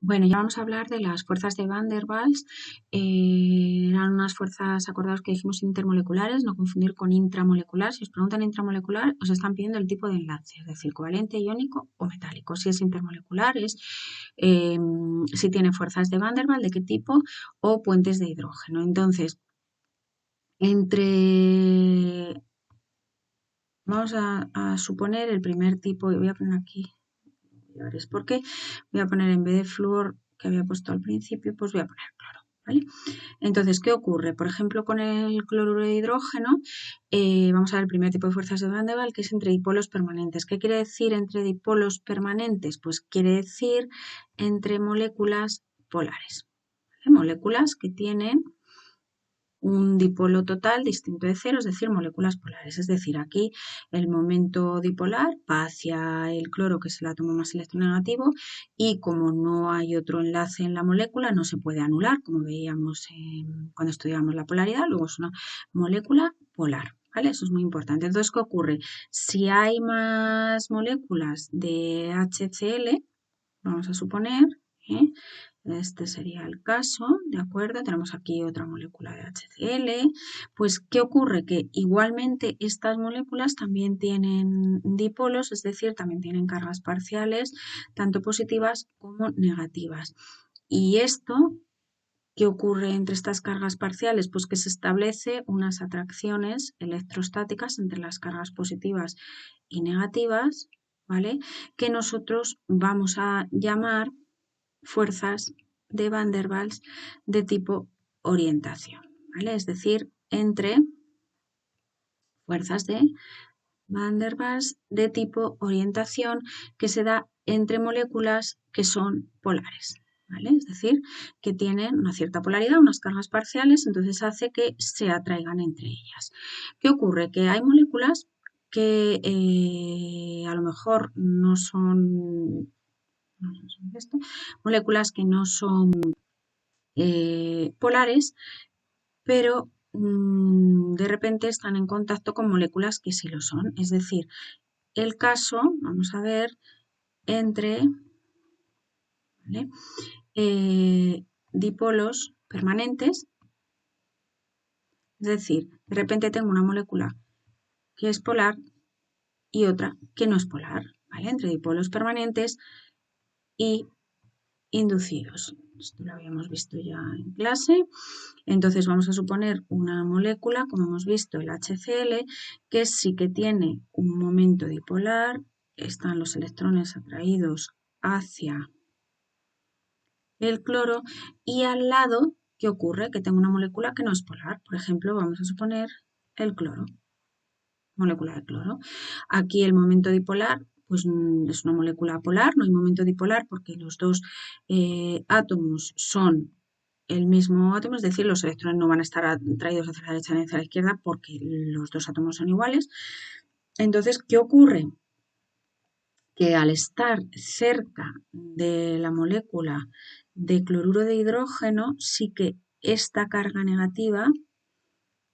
Bueno, ya vamos a hablar de las fuerzas de Van der Waals. Eran unas fuerzas, acordaos que dijimos intermoleculares, no confundir con intramolecular. Si os preguntan intramolecular, os están pidiendo el tipo de enlace, es decir, covalente, iónico o metálico. Si es intermolecular, es si tiene fuerzas de Van der Waals, de qué tipo, o puentes de hidrógeno. Entonces, vamos a suponer el primer tipo, y voy a poner aquí. Ya veréis por qué. Voy a poner en vez de flúor que había puesto al principio, pues voy a poner cloro, ¿vale? Entonces, ¿qué ocurre? Por ejemplo, con el cloruro de hidrógeno, vamos a ver el primer tipo de fuerzas de Van der Waals, que es entre dipolos permanentes. ¿Qué quiere decir entre dipolos permanentes? Pues quiere decir entre moléculas polares, ¿vale? Moléculas que tienen un dipolo total distinto de cero, es decir, moléculas polares. Es decir, aquí el momento dipolar va hacia el cloro, que es el átomo más electronegativo, y como no hay otro enlace en la molécula, no se puede anular, como veíamos cuando estudiábamos la polaridad, luego es una molécula polar. ¿Vale? Eso es muy importante. Entonces, ¿qué ocurre? Si hay más moléculas de HCl, vamos a suponer, ¿eh? Este sería el caso, ¿de acuerdo? Tenemos aquí otra molécula de HCl. Pues, ¿qué ocurre? Que igualmente estas moléculas también tienen dipolos, es decir, también tienen cargas parciales, tanto positivas como negativas. Y esto, ¿qué ocurre entre estas cargas parciales? Pues que se establece unas atracciones electrostáticas entre las cargas positivas y negativas, ¿vale? Que nosotros vamos a llamar fuerzas de Van der Waals de tipo orientación, ¿vale? Es decir, entre fuerzas de Van der Waals de tipo orientación que se da entre moléculas que son polares, ¿vale? Es decir, que tienen una cierta polaridad, unas cargas parciales, entonces hace que se atraigan entre ellas. ¿Qué ocurre? Que hay moléculas que a lo mejor no son moléculas que no son polares, pero de repente están en contacto con moléculas que sí lo son. Es decir, el caso, vamos a ver, entre ¿vale? Dipolos permanentes, es decir, de repente tengo una molécula que es polar y otra que no es polar, ¿vale? Entre dipolos permanentes y inducidos. Esto lo habíamos visto ya en clase. Entonces vamos a suponer una molécula, como hemos visto, el HCl, que sí que tiene un momento dipolar, están los electrones atraídos hacia el cloro y al lado, ¿qué ocurre? Que tengo una molécula que no es polar. Por ejemplo, vamos a suponer el cloro, molécula de cloro. Aquí el momento dipolar pues es una molécula polar, no hay momento dipolar porque los dos átomos son el mismo átomo, es decir, los electrones no van a estar atraídos hacia la derecha ni hacia la izquierda porque los dos átomos son iguales. Entonces, ¿qué ocurre? Que al estar cerca de la molécula de cloruro de hidrógeno, sí que esta carga negativa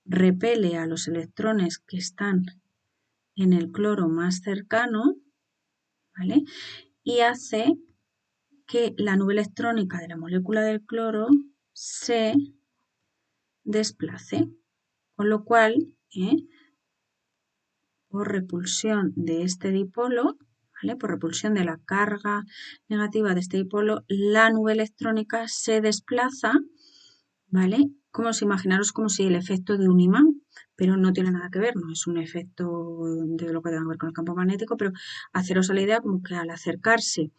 repele a los electrones que están en el cloro más cercano, ¿vale? Y hace que la nube electrónica de la molécula del cloro se desplace, con lo cual, por repulsión de este dipolo, ¿vale? Por repulsión de la carga negativa de este dipolo, la nube electrónica se desplaza, ¿vale? Como si imaginaros como si el efecto de un imán, pero no tiene nada que ver, no es un efecto de lo que tenga que ver con el campo magnético, pero haceros a la idea como que al acercarse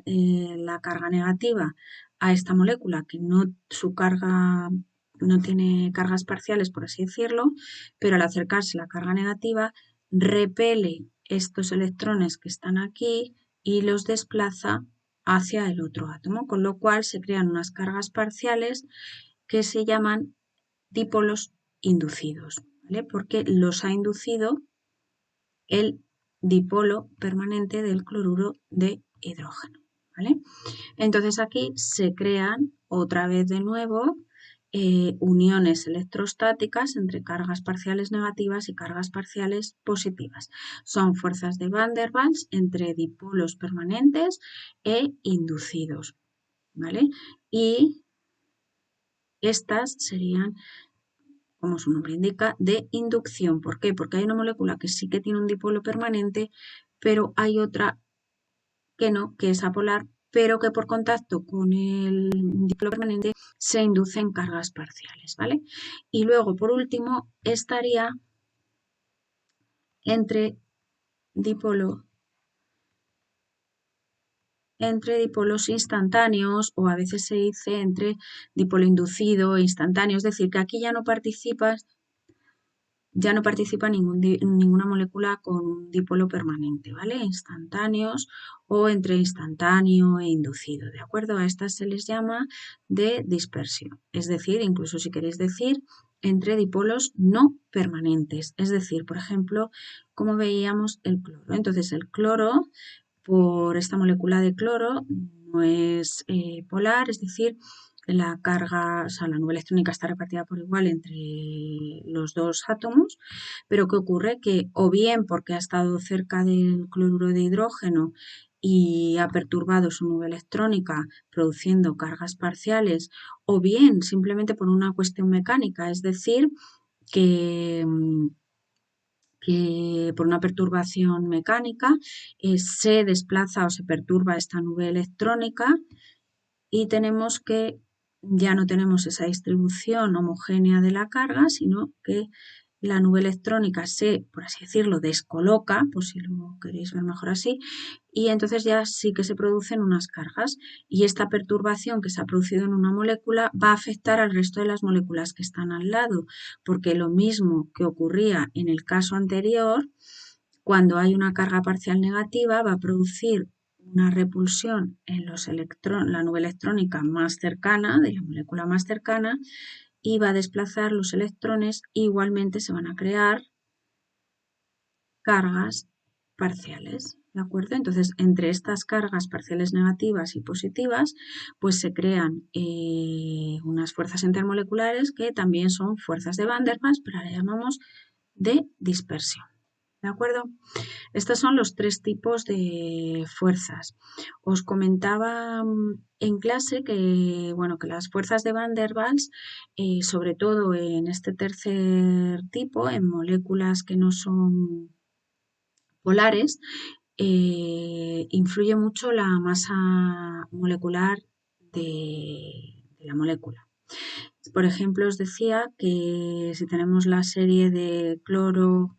la carga negativa a esta molécula, que no su carga no tiene cargas parciales, por así decirlo, pero al acercarse la carga negativa repele estos electrones que están aquí y los desplaza hacia el otro átomo, con lo cual se crean unas cargas parciales que se llaman dipolos inducidos, ¿vale? Porque los ha inducido el dipolo permanente del cloruro de hidrógeno, ¿vale? Entonces aquí se crean otra vez de nuevo uniones electrostáticas entre cargas parciales negativas y cargas parciales positivas. Son fuerzas de Van der Waals entre dipolos permanentes e inducidos, ¿vale? Y estas serían, como su nombre indica, de inducción. ¿Por qué? Porque hay una molécula que sí que tiene un dipolo permanente, pero hay otra que no, que es apolar, pero que por contacto con el dipolo permanente se inducen cargas parciales, ¿vale? Y luego, por último, estaría entre dipolo entre dipolos instantáneos o a veces se dice entre dipolo inducido e instantáneo, es decir, que aquí ya no participa ninguna molécula con un dipolo permanente, ¿vale? Instantáneos o entre instantáneo e inducido, ¿de acuerdo? A estas se les llama de dispersión, es decir, incluso si queréis decir entre dipolos no permanentes, es decir, por ejemplo, como veíamos el cloro. Entonces, el cloro por esta molécula de cloro no es polar, es decir, la carga, o sea, la nube electrónica está repartida por igual entre los dos átomos, pero ¿qué ocurre? Que o bien porque ha estado cerca del cloruro de hidrógeno y ha perturbado su nube electrónica produciendo cargas parciales, o bien simplemente por una cuestión mecánica, es decir, que por una perturbación mecánica se desplaza o se perturba esta nube electrónica y tenemos que ya no tenemos esa distribución homogénea de la carga, sino que la nube electrónica se, por así decirlo, descoloca, por si lo queréis ver mejor así, y entonces ya sí que se producen unas cargas y esta perturbación que se ha producido en una molécula va a afectar al resto de las moléculas que están al lado, porque lo mismo que ocurría en el caso anterior, cuando hay una carga parcial negativa va a producir una repulsión en la nube electrónica más cercana, de la molécula más cercana, y va a desplazar los electrones, igualmente se van a crear cargas parciales, ¿de acuerdo? Entonces, entre estas cargas parciales negativas y positivas, pues se crean unas fuerzas intermoleculares que también son fuerzas de Van der Waals, pero ahora llamamos de dispersión, ¿de acuerdo? Estos son los tres tipos de fuerzas. Os comentaba en clase que, bueno, que las fuerzas de Van der Waals, sobre todo en este tercer tipo, en moléculas que no son polares, influye mucho la masa molecular de la molécula. Por ejemplo, os decía que si tenemos la serie de cloro,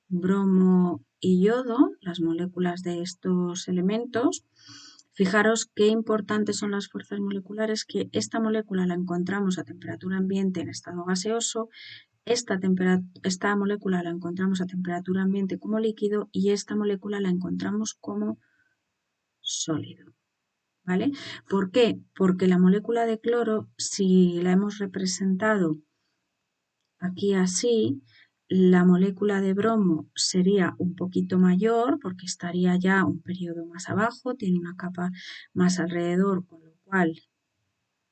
bromo y yodo, las moléculas de estos elementos, fijaros qué importantes son las fuerzas moleculares, que esta molécula la encontramos a temperatura ambiente en estado gaseoso, esta molécula la encontramos a temperatura ambiente como líquido y esta molécula la encontramos como sólido. ¿Vale? ¿Por qué? Porque la molécula de cloro, si la hemos representado aquí así, la molécula de bromo sería un poquito mayor porque estaría ya un periodo más abajo, tiene una capa más alrededor, con lo cual,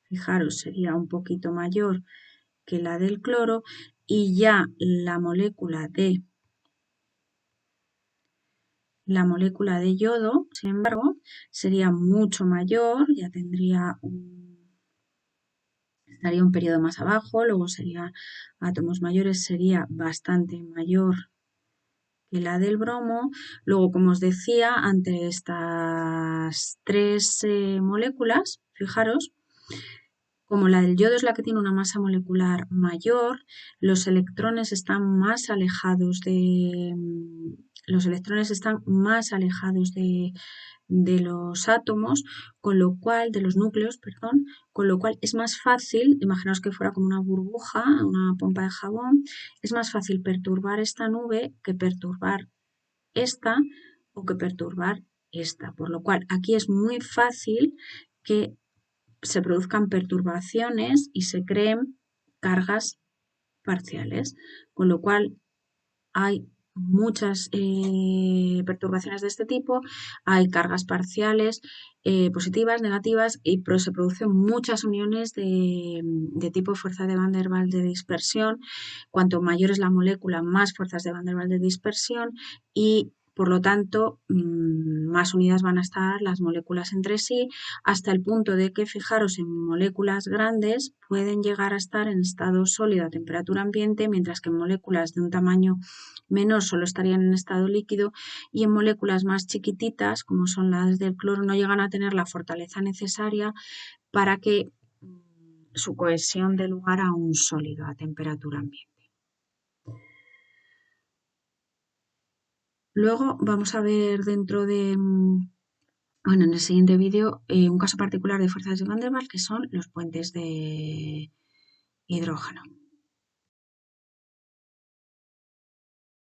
fijaros, sería un poquito mayor que la del cloro y ya la molécula de yodo, sin embargo, sería mucho mayor, ya estaría un periodo más abajo, luego sería átomos mayores, sería bastante mayor que la del bromo. Luego, como os decía, ante estas tres moléculas, fijaros, como la del yodo es la que tiene una masa molecular mayor, los electrones están más alejados de los átomos, con lo cual, de los núcleos, perdón, con lo cual es más fácil, imaginaos que fuera como una burbuja, una pompa de jabón, es más fácil perturbar esta nube que perturbar esta o que perturbar esta, por lo cual aquí es muy fácil que se produzcan perturbaciones y se creen cargas parciales, con lo cual hay muchas perturbaciones de este tipo, hay cargas parciales positivas, negativas, y se producen muchas uniones de tipo fuerza de Van der Waals de dispersión. Cuanto mayor es la molécula, más fuerzas de Van der Waals de dispersión y por lo tanto, más unidas van a estar las moléculas entre sí, hasta el punto de que, fijaros, en moléculas grandes pueden llegar a estar en estado sólido a temperatura ambiente, mientras que en moléculas de un tamaño menor solo estarían en estado líquido, y en moléculas más chiquititas, como son las del cloro, no llegan a tener la fortaleza necesaria para que su cohesión dé lugar a un sólido a temperatura ambiente. Luego vamos a ver dentro de, bueno, en el siguiente vídeo, un caso particular de fuerzas de Van der Waals, que son los puentes de hidrógeno.